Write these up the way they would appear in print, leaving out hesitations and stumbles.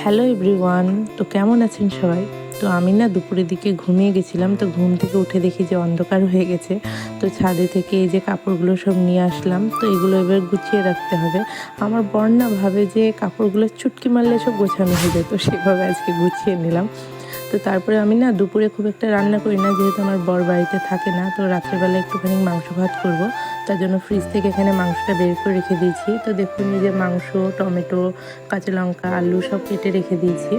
Hello everyone, তো কেমন আছেন সবাই? তো আমি না দুপুরের দিকে ঘুমিয়ে গেছিলাম, তো ঘুম থেকে উঠে দেখি যে অন্ধকার হয়ে গেছে। তো ছাদে থেকে এই যে কাপড়গুলো সব নিয়ে আসলাম, তো এগুলো এবার গুছিয়ে রাখতে হবে। আমার বর না ভাবে যে কাপড়গুলো চুটকি মারলে সব গোছানো হয়ে যায়, তো সেভাবে আজকে গুছিয়ে নিলাম। তো তারপরে আমি না দুপুরে খুব একটা রান্না করি না, যেহেতু আমার বর বাড়িতে থাকে না। তো রাত্রেবেলা একটুখানি মাংস ভাত করব, তার জন্য ফ্রিজ থেকে এখানে মাংসটা বের করে রেখে দিয়েছি। তো দেখুন এই যে মাংস, টমেটো, কাঁচা লঙ্কা, আলু সব কেটে রেখে দিয়েছি।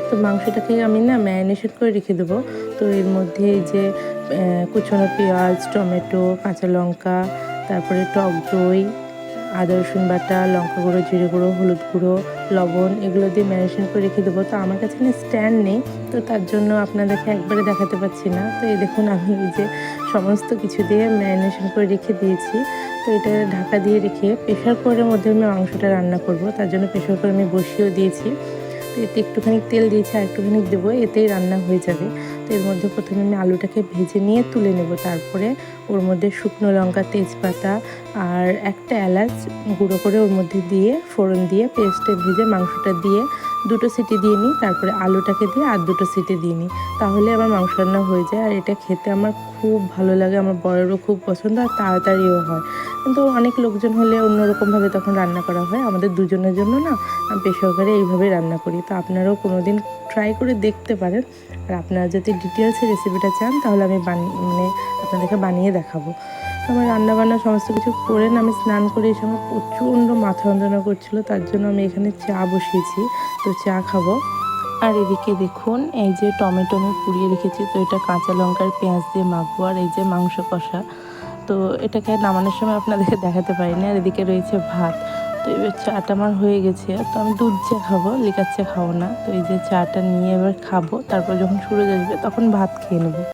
তো মাংসটাকে আমি না ম্যারিনেশন করে রেখে দেবো। তো এর মধ্যে এই যে কুচনো পেঁয়াজ, টমেটো, কাঁচা লঙ্কা, তারপরে টক দই, আদা রসুন বাটা, লঙ্কা গুঁড়ো, জিরে গুঁড়ো, হলুদ গুঁড়ো, লবণ, এগুলো দিয়ে ম্যারিনেশন করে রেখে দেবো। তো আমার কাছে না স্ট্যান্ড নেই, তো তার জন্য আপনাদেরকে একবারে দেখাতে পাচ্ছি না। তো এই দেখুন আমি এই যে সমস্ত কিছু দিয়ে ম্যারিনেশন করে রেখে দিয়েছি। তো এটা ঢাকা দিয়ে রেখে প্রেশার কুকারের মধ্যে আমি মাংসটা রান্না করব, তার জন্য প্রেশার কুকার আমি বসিয়েও দিয়েছি। তো এতে একটুখানি তেল দিয়েছি, আর একটুখানি দেবো, এতেই রান্না হয়ে যাবে। তো এর মধ্যে প্রথমে আমি আলুটাকে ভেজে নিয়ে তুলে নেব। তারপরে ওর মধ্যে শুকনো লঙ্কা, তেজপাতা আর একটা এলাচ গুঁড়ো করে ওর মধ্যে দিয়ে ফোড়ন দিয়ে পেস্টে ভেজে মাংসটা দিয়ে 2টো সিটি দিয়ে নিই। তারপরে আলুটাকে দিয়ে আর 2টো সিটি দিয়ে নিই, তাহলে আমার মাংস রান্না হয়ে যায়। আর এটা খেতে আমার খুব ভালো লাগে, আমার বরেরও খুব পছন্দ, আর তাড়াতাড়িও হয়। কিন্তু অনেক লোকজন হলে অন্যরকমভাবে তখন রান্না করা হয়, আমাদের দুজনের জন্য না আমি প্রেশার কুকারে এইভাবে রান্না করি। তো আপনারাও কোনো দিন ট্রাই করে দেখতে পারেন। আর আপনারা যদি ডিটেলসে রেসিপিটা চান তাহলে আমি আপনাদেরকে বানিয়ে দেখাবো। আমার রান্নাবান্না সমস্ত কিছু করে না আমি স্নান করে এই সময় প্রচণ্ড মাথা যন্ত্রণা করছিলো, তার জন্য আমি এখানে চা বসিয়েছি। তো চা খাবো। আর এদিকে দেখুন এই যে টমেটো আমি পুড়িয়ে রেখেছি, তো এটা কাঁচা লঙ্কার পেঁয়াজ দিয়ে মাখবো। আর এই যে মাংস কষা, তো এটাকে নামানোর সময় আপনাদেরকে দেখাতে পারিনি। আর এদিকে রয়েছে ভাত। তো এবার চাটা আমার হয়ে গেছে, তো আমি দুধ চা খাবো, লিকার চা খাবো না। তো এই যে চাটা নিয়ে এবার খাবো, তারপর যখন সূরজ আসবে তখন ভাত খেয়ে নেবো।